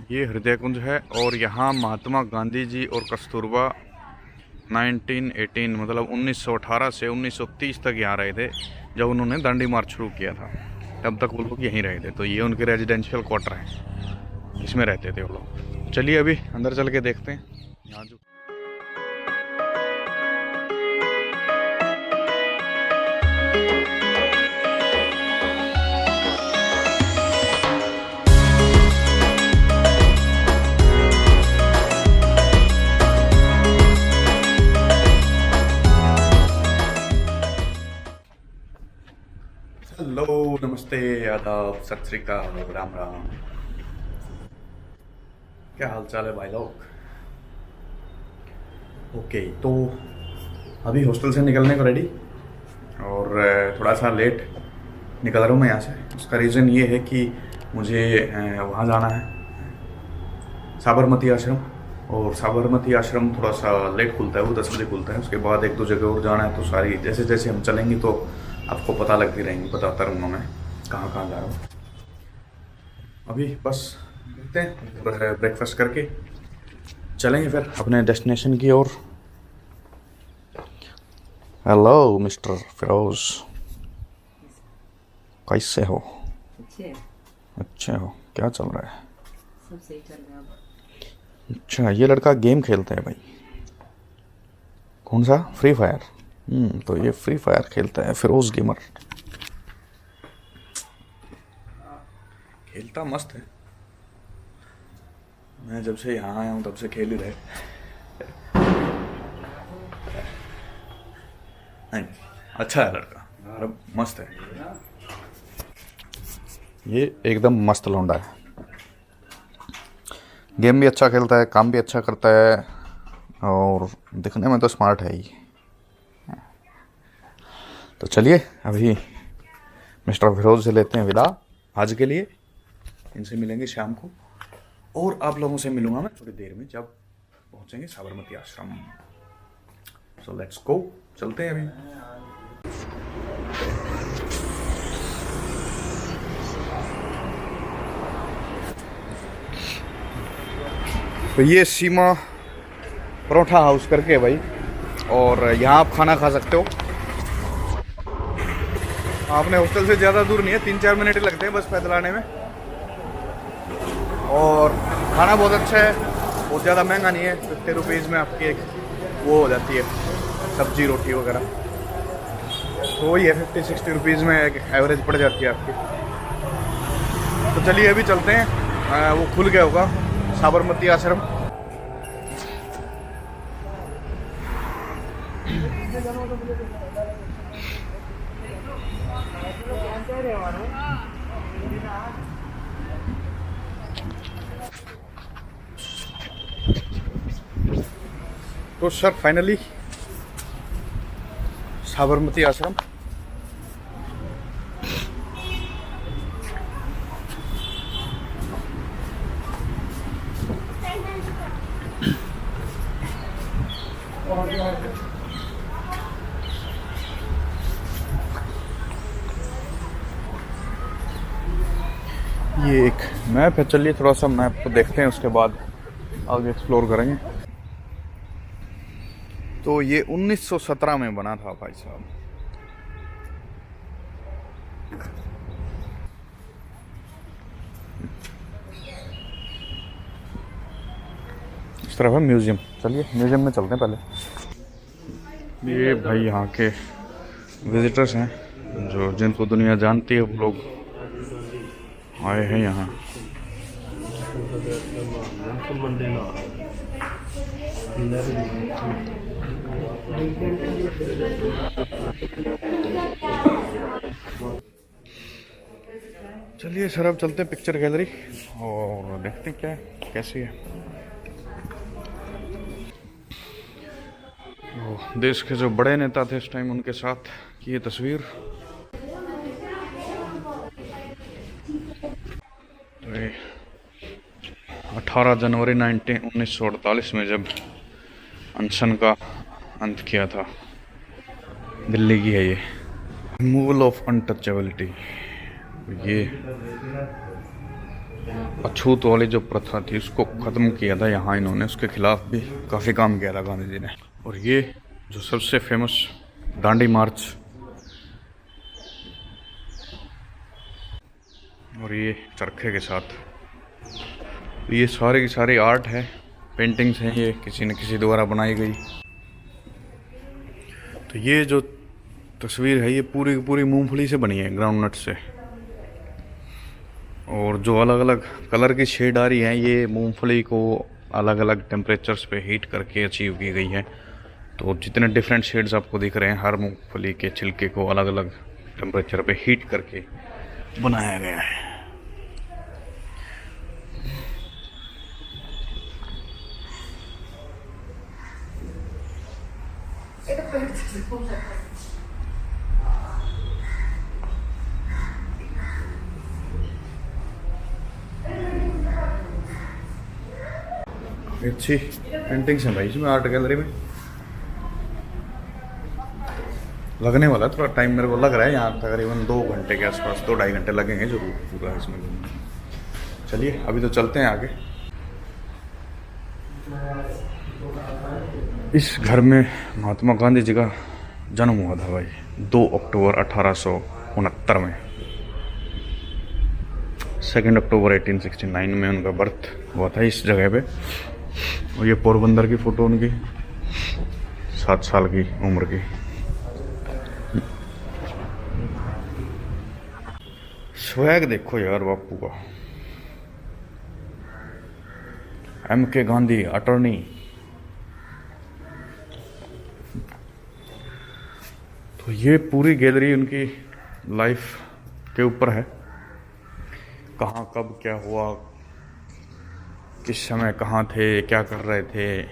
ये हृदय कुंज है और यहाँ महात्मा गांधी जी और कस्तूरबा 1918 मतलब 1918 से 1930 तक यहाँ रहे थे। जब उन्होंने दांडी मार्च शुरू किया था तब तक वो लोग यहीं रहे थे। तो ये उनके रेजिडेंशियल क्वार्टर हैं, इसमें रहते थे वो लोग। चलिए अभी अंदर चल के देखते हैं यहाँ जो। हेलो, नमस्ते, आदाब, सत श्री अकाल, राम राम। क्या हाल चाल है भाई लोग? ओके, तो अभी हॉस्टल से निकलने को रेडी और थोड़ा सा लेट निकल रहा हूँ मैं यहाँ से। उसका रीज़न ये है कि मुझे वहाँ जाना है, साबरमती आश्रम। और साबरमती आश्रम थोड़ा सा लेट खुलता है, वो 10 बजे खुलता है। उसके बाद एक दो जगह और जाना है। तो सारी जैसे जैसे हम चलेंगे तो आपको पता लगती रहेंगी, बताता रहूँगा मैं कहाँ कहाँ जा रहा हूँ। अभी बस देखते हैं, ब्रेकफास्ट करके चलेंगे फिर अपने डेस्टिनेशन की ओर। हेलो मिस्टर फिरोज, कैसे हो? अच्छे हो? क्या चल रहा है? सब सही चल रहा है। अच्छा, ये लड़का गेम खेलता है भाई। कौन सा? Free fire. तो ये फ्री फायर खेलता है, फिरोज गेमर। खेलता मस्त है। मैं जब से यहाँ आया हूँ तब से खेल ही रहे। नहीं, अच्छा है लड़का, मतलब मस्त है। ये एकदम मस्त लौंडा है। गेम भी अच्छा खेलता है, काम भी अच्छा करता है और दिखने में तो स्मार्ट है ही। तो चलिए अभी मिस्टर फिरोज से लेते हैं विदा आज के लिए। इनसे मिलेंगे शाम को और आप लोगों से मिलूंगा मैं थोड़ी देर में जब पहुंचेंगे साबरमती आश्रम। सो लेट्स गो, चलते हैं अभी। तो ये सीमा परोठा हाउस करके है भाई, और यहाँ आप खाना खा सकते हो। आपने हॉस्टल से ज़्यादा दूर नहीं है, 3-4 मिनट ही लगते हैं बस पैदल आने में। और खाना बहुत अच्छा है, बहुत ज़्यादा महंगा नहीं है। 50 रुपीज़ में आपकी एक वो हो जाती है सब्जी रोटी वगैरह। तो वही है, 50-60 रुपीज़ में एक एवरेज पड़ जाती है आपकी। तो चलिए अभी चलते हैं, वो खुल गया होगा साबरमती आश्रम। तो सर फाइनली साबरमती आश्रम। ये एक मैप है, चलिए थोड़ा सा मैप को देखते हैं, उसके बाद आगे एक्सप्लोर करेंगे। तो ये 1917 में बना था भाई साहब। इस तरफ है म्यूजियम, चलिए म्यूजियम में चलते हैं पहले। ये भाई यहाँ के विजिटर्स हैं जो जिनको दुनिया जानती है, वो लोग आए हैं यहाँ। चलिए सर अब चलते हैं पिक्चर गैलरी और देखते हैं क्या है, कैसी है। देश के जो बड़े नेता थे इस टाइम, उनके साथ की ये तस्वीर। 18 जनवरी 1948 में जब अनशन का अंत किया था। दिल्ली की है ये, रिमूवल ऑफ अनटचेबिलिटी। ये अछूत वाली जो प्रथा थी उसको ख़त्म किया था यहाँ इन्होंने, उसके खिलाफ भी काफ़ी काम किया था गांधी जी ने। और ये जो सबसे फेमस दांडी मार्च, और ये चरखे के साथ, ये सारे की सारी आर्ट है, पेंटिंग्स हैं, ये किसी न किसी द्वारा बनाई गई। तो ये जो तस्वीर है ये पूरी की पूरी मूंगफली से बनी है, ग्राउंड नट से। और जो अलग अलग कलर की शेड आ रही है ये मूंगफली को अलग अलग टेम्परेचर्स पे हीट करके अचीव की गई है। तो जितने डिफरेंट शेड्स आपको दिख रहे हैं, हर मूंगफली के छिलके को अलग अलग टेम्परेचर पे हीट करके बनाया गया है। अच्छी पेंटिंग्स हैं भाई इसमें, आर्ट गैलरी में। लगने वाला है थोड़ा टाइम, मेरे को लग रहा है यहाँ तकरीबन 2 घंटे के आसपास, 2-2.5 घंटे लगेंगे जरूर पूरा इसमें घूमने। चलिए अभी तो चलते हैं आगे। इस घर में महात्मा गांधी जी का जन्म हुआ था भाई 2 अक्टूबर 1869 में। 2 अक्टूबर 1869 में उनका बर्थ हुआ था इस जगह पे। और ये पोरबंदर की फ़ोटो उनकी 7 साल की उम्र की। स्वैग देखो यार बापू का, M.K. गांधी अटॉर्नी। तो ये पूरी गैलरी उनकी लाइफ के ऊपर है, कहाँ कब क्या हुआ, किस समय कहाँ थे, क्या कर रहे थे,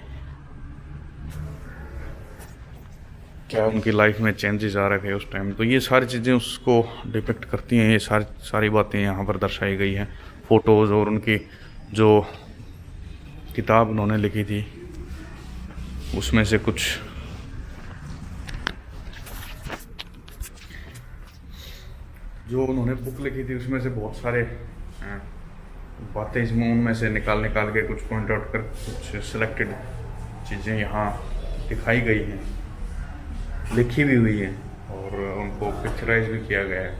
क्या उनकी लाइफ में चेंजेस आ रहे थे उस टाइम। तो ये सारी चीज़ें उसको डिपिक्ट करती हैं, ये सारी बातें यहाँ पर दर्शाई गई हैं। फ़ोटोज़ और उनकी जो किताब उन्होंने लिखी थी उसमें से कुछ जो उन्होंने बुक लिखी थी उसमें से बहुत सारे बातें इसमें उनमें से निकाल के कुछ पॉइंट आउट कर कुछ सिलेक्टेड चीज़ें यहाँ दिखाई गई हैं, लिखी भी हुई है और उनको पिक्चराइज भी किया गया है।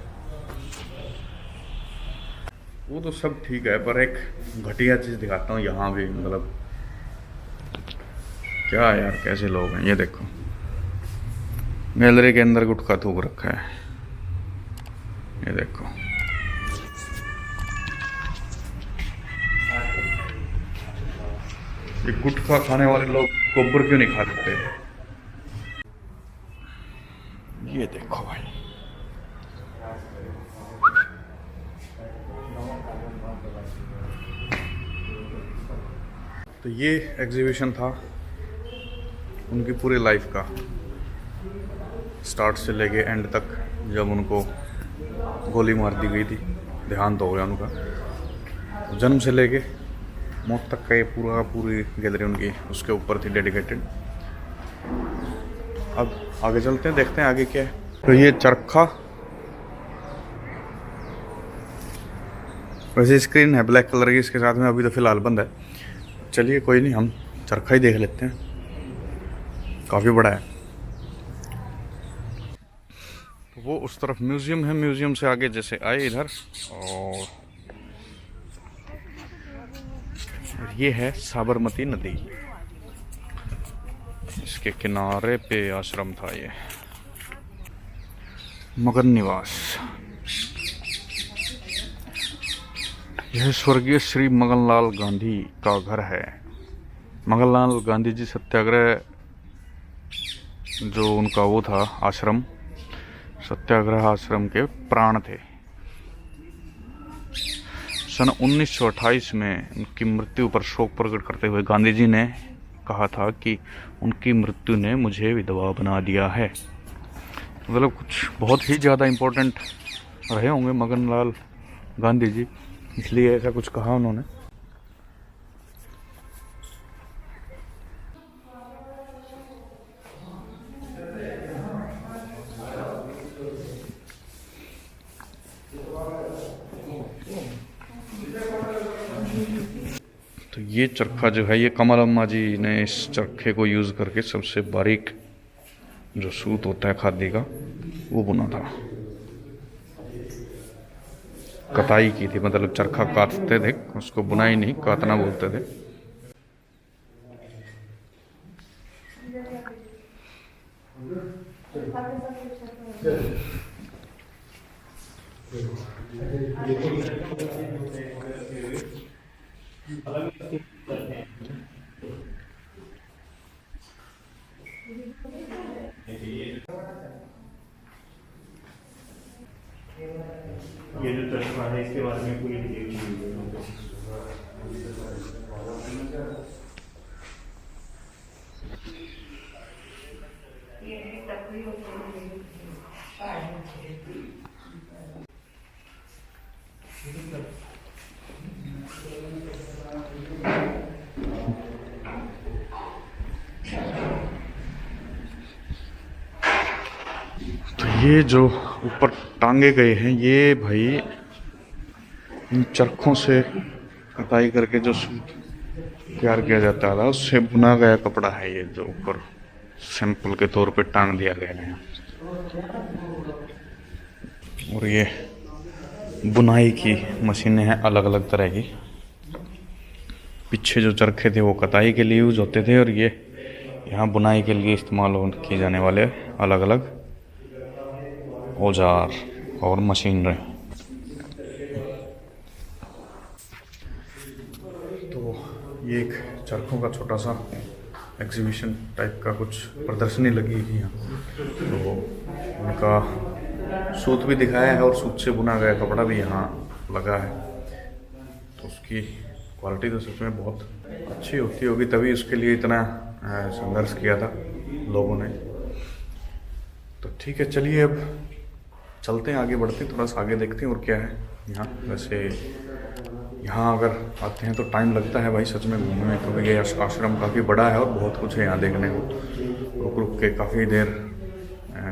वो तो सब ठीक है, पर एक घटिया चीज़ दिखाता हूँ यहाँ भी। मतलब क्या यार, कैसे लोग हैं। ये देखो गैलरी के अंदर गुटखा थूक रखा है, ये देखो। ये गुटखा खाने वाले लोग गोबर क्यों नहीं खा सकते? ये देखो भाई, तो ये एग्जीबिशन था उनकी पूरी लाइफ का, स्टार्ट से लेके एंड तक। जब उनको गोली मार दी गई थी, देहांत हो गया उनका, जन्म से लेके मौत तक का ये पूरी गैलरी उनकी उसके ऊपर थी डेडिकेटेड। अब आगे चलते हैं, देखते हैं आगे क्या है। तो ये चरखा, वैसे स्क्रीन है ब्लैक कलर की इसके साथ में, अभी तो फिलहाल बंद है। चलिए कोई नहीं, हम चरखा ही देख लेते हैं, काफ़ी बड़ा है। तो वो उस तरफ म्यूज़ियम है, म्यूज़ियम से आगे जैसे आए इधर, और ये है साबरमती नदी, इसके किनारे पे आश्रम था ये, मगन निवास। यह स्वर्गीय श्री मगनलाल गांधी का घर है। मगनलाल गांधी जी सत्याग्रह जो उनका वो था आश्रम, सत्याग्रह आश्रम के प्राण थे। सन 1928 में उनकी मृत्यु पर शोक प्रकट करते हुए गांधी जी ने कहा था कि उनकी मृत्यु ने मुझे विधवा बना दिया है। मतलब कुछ बहुत ही ज़्यादा इम्पोर्टेंट रहे होंगे मगनलाल गांधी जी, इसलिए ऐसा कुछ कहा उन्होंने। तो ये चरखा जो है, ये कमल अम्मा जी ने इस चरखे को यूज़ करके सबसे बारीक जो सूत होता है खादी का वो बुना था। कताई की थी, मतलब चरखा काटते थे, उसको बुनाई नहीं, काटना बोलते थे। ये जो चरखा है इसके बारे में पूरी डिटेल दी हुई है। तो ये जो ऊपर टांगे गए हैं, ये भाई इन चरखों से कताई करके जो सूत तैयार किया जाता था उससे बुना गया कपड़ा है। ये जो ऊपर सैंपल के तौर पे टांग दिया गया है। और ये बुनाई की मशीनें हैं अलग अलग तरह की। पीछे जो चरखे थे वो कताई के लिए यूज होते थे, और ये यहाँ बुनाई के लिए इस्तेमाल किए जाने वाले अलग अलग औजार और मशीनरी। तो ये एक चरखों का छोटा सा एग्जीबिशन टाइप का कुछ प्रदर्शनी लगी थी यहाँ। तो उनका सूत भी दिखाया है और सूत से बुना गया कपड़ा भी यहाँ लगा है। तो उसकी क्वालिटी तो सच में बहुत अच्छी होती होगी, तभी उसके लिए इतना संघर्ष किया था लोगों ने। तो ठीक है, चलिए अब चलते हैं, आगे बढ़ते हैं, थोड़ा सा आगे देखते हैं और क्या है यहाँ। वैसे यहाँ अगर आते हैं तो टाइम लगता है भाई सच में घूमने में, क्योंकि ये आश्रम काफ़ी बड़ा है और बहुत कुछ है यहाँ देखने को। रुक रुक के काफ़ी देर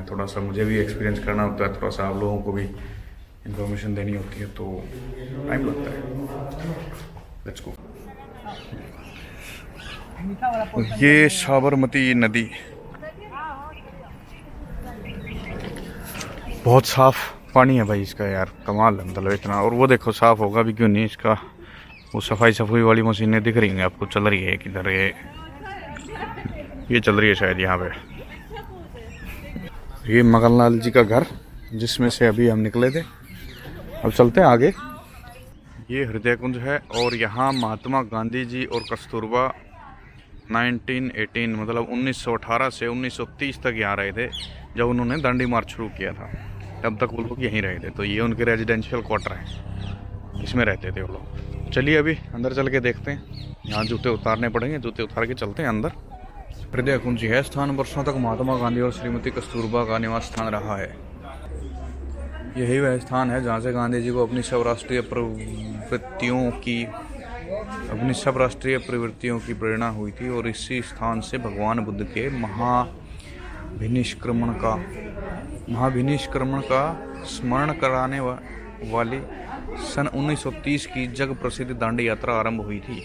थोड़ा सा मुझे भी एक्सपीरियंस करना होता है, थोड़ा सा आप लोगों को भी इंफॉर्मेशन देनी होती है, तो टाइम लगता है। Let's go. ये साबरमती नदी बहुत साफ पानी है भाई इसका यार, कमाल है मतलब इतना। और वो देखो साफ होगा भी क्यों नहीं इसका, वो सफाई वाली मशीनें दिख रही हैं आपको, चल रही है किधर, ये चल रही है शायद यहाँ पे। ये मगनलाल जी का घर जिसमें से अभी हम निकले थे। अब चलते हैं आगे। ये हृदय कुंज है, और यहाँ महात्मा गांधी जी और कस्तूरबा 1918 मतलब 1918 से 1930 तक यहाँ रहे थे, जब उन्होंने दांडी मार्च शुरू किया था। तब तक वो लोग यहीं रहे थे। तो ये उनके रेजिडेंशियल क्वार्टर है, इसमें रहते थे वो लोग। चलिए अभी अंदर चल के देखते हैं। यहाँ जूते उतारने पड़ेंगे, जूते उतार के चलते हैं अंदर। हृदय कुंज है स्थान वर्षों तक महात्मा गांधी और श्रीमती कस्तूरबा का निवास स्थान रहा है। यही वह स्थान है जहाँ से गांधी जी को अपनी सब राष्ट्रीय प्रवृत्तियों की प्रेरणा हुई थी, और इसी स्थान से भगवान बुद्ध के महाभिनिष्क्रमण का स्मरण कराने वाली सन 1930 की जग प्रसिद्ध दांडी यात्रा आरंभ हुई थी।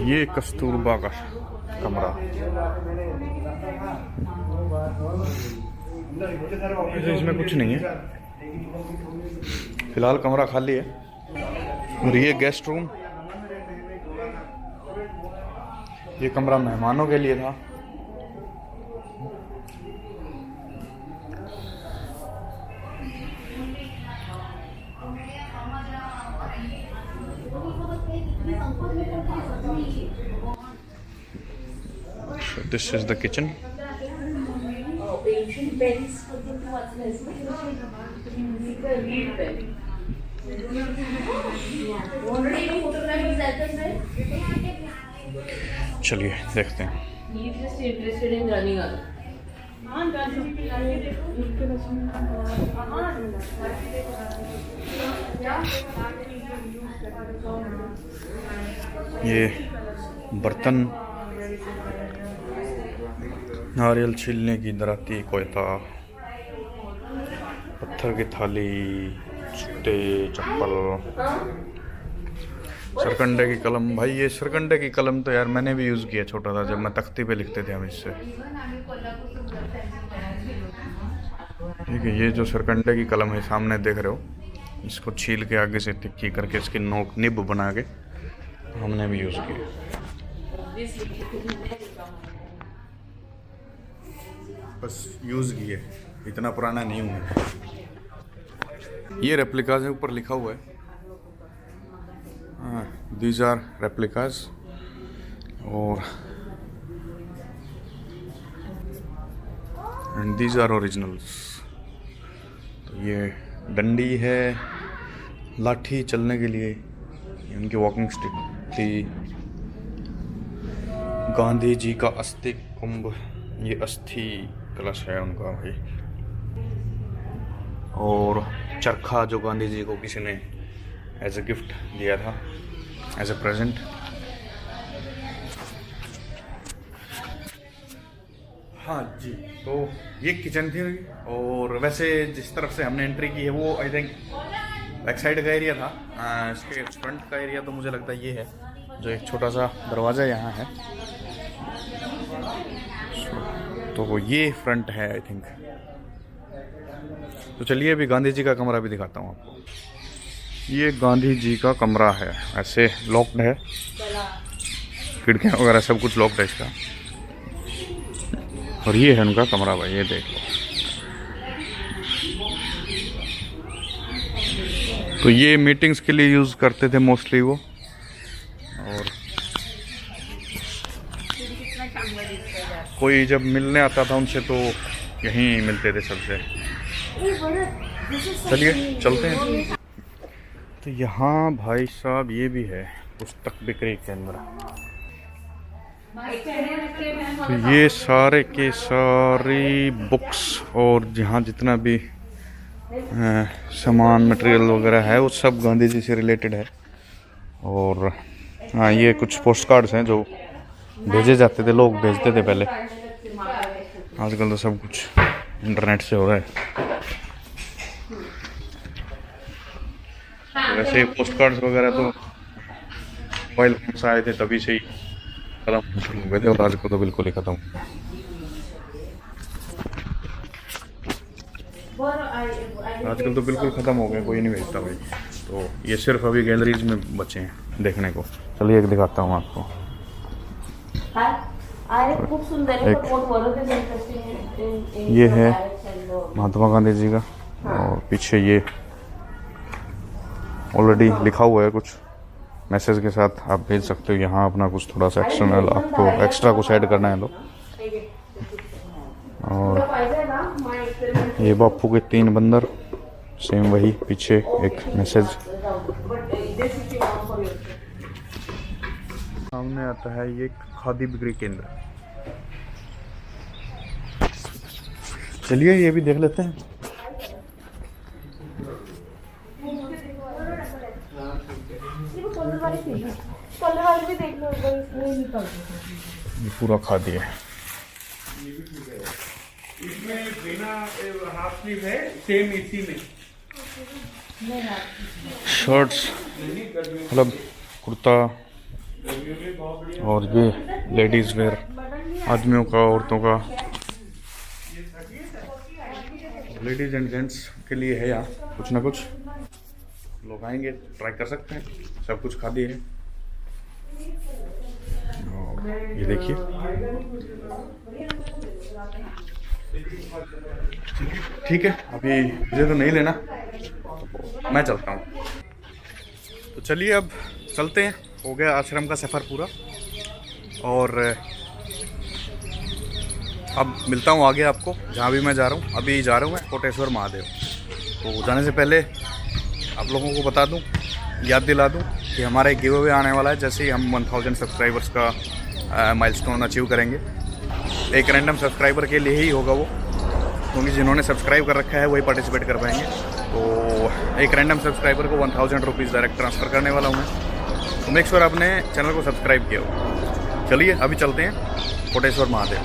ये कस्तूरबा का कमरा, इसमें कुछ नहीं है फिलहाल, कमरा खाली है। और ये गेस्ट रूम, ये कमरा मेहमानों के लिए था। So this is the kitchen. चलिए देखते हैं। ये बर्तन नारियल छीलने की दराती, कोयता, पत्थर की थाली, जूते, चप्पल, सरकंडे की कलम। भाई ये सरकंडे की कलम तो यार मैंने भी यूज़ किया, छोटा था जब मैं तख्ती पे लिखते थे हम इससे। ठीक है, ये जो सरकंडे की कलम है सामने देख रहे हो, इसको छील के आगे से तिक्की करके इसकी नोक निब बना के हमने भी यूज़ किया। बस यूज़ किए, इतना पुराना नहीं हुआ। ये रेप्लिकाज है, ऊपर लिखा हुआ है दीज आर रेप्लिकाज, और एंड दीज आर ओरिजिनल्स। तो ये डंडी है, लाठी चलने के लिए, उनकी वॉकिंग स्टिक थी। गांधी जी का अस्थि कुंभ, ये अस्थि कलश है उनका भाई। और चरखा जो गांधी जी को किसी ने एज ए गिफ्ट दिया था, एज ए प्रेजेंट। हाँ जी, तो ये किचन थी। और वैसे जिस तरफ से हमने एंट्री की है वो आई थिंक बैक साइड का एरिया था। इसके फ्रंट का एरिया तो मुझे लगता है ये है, जो एक छोटा सा दरवाज़ा यहाँ है, तो ये फ्रंट है आई थिंक। तो चलिए अभी गांधी जी का कमरा भी दिखाता हूँ आपको। ये गांधी जी का कमरा है, ऐसे लॉक्ड है, खिड़कियाँ वगैरह सब कुछ लॉक्ड है इसका। और ये है उनका कमरा भाई, ये देख लो। तो ये मीटिंग्स के लिए यूज़ करते थे मोस्टली वो। और कोई जब मिलने आता था उनसे तो यहीं मिलते थे सबसे। चलिए चलते हैं। तो यहाँ भाई साहब ये भी है पुस्तक बिक्री केंद्र। तो ये सारे के सारी बुक्स और जहाँ जितना भी सामान मटेरियल वगैरह है वो सब गांधी जी से रिलेटेड है। और हाँ, ये कुछ पोस्ट कार्ड्स हैं जो भेजे जाते थे, लोग भेजते थे पहले। आजकल तो सब कुछ इंटरनेट से हो रहा है। तो वैसे पोस्ट कार्ड्स वगैरह तो मोबाइल फोन से आए थे तभी से ही खत्म शुरू हो गए थे, और आजकल तो बिल्कुल ही खत्म। आजकल तो बिल्कुल ख़त्म हो गए, कोई नहीं भेजता भाई। तो ये सिर्फ अभी गैलरीज में बचे हैं देखने को। चलिए एक दिखाता हूँ आपको। ये है महात्मा गांधी जी का, और पीछे ये ऑलरेडी लिखा हुआ है कुछ मैसेज के साथ, आप भेज सकते हो। यहाँ अपना कुछ थोड़ा सा एक्सटर्नल आपको एक्स्ट्रा कुछ ऐड करना है तो। और ये बापू के 3 बंदर, सेम वही, पीछे एक मैसेज। सामने आता है ये खादी बिक्री केंद्र। चलिए ये भी देख लेते हैं। ये पूरा खादी है। इसमें बिना हाफ स्लीव है, सेम इसी में शर्ट्स, मतलब कुर्ता, और ये लेडीज़ वेयर, आदमियों का, औरतों का, लेडीज़ एंड जेंट्स के लिए है यहाँ कुछ ना कुछ। लोग आएंगे ट्राई कर सकते हैं, सब कुछ खादी है। ये देखिए, ठीक है, अभी मुझे तो नहीं लेना, मैं चलता हूँ। तो चलिए अब चलते हैं, हो गया आश्रम का सफ़र पूरा। और अब मिलता हूँ आगे आपको, जहाँ भी मैं जा रहा हूँ। अभी जा रहा हूँ मैं कोटेश्वर महादेव। तो जाने से पहले आप लोगों को बता दूँ, याद दिला दूँ कि हमारा एक गिव अवे आने वाला है। जैसे ही हम 1000 सब्सक्राइबर्स का माइलस्टोन अचीव करेंगे, एक रैंडम सब्सक्राइबर के लिए ही होगा वो, क्योंकि जिन्होंने सब्सक्राइब कर रखा है वही पार्टिसिपेट कर पाएंगे। तो एक रैंडम सब्सक्राइबर को 1000 रुपीज़ डायरेक्ट ट्रांसफ़र करने वाला हूँ मैं। तो मेक श्योर आपने चैनल को सब्सक्राइब किया हो। चलिए अभी चलते हैं कोटेश्वर महादेव।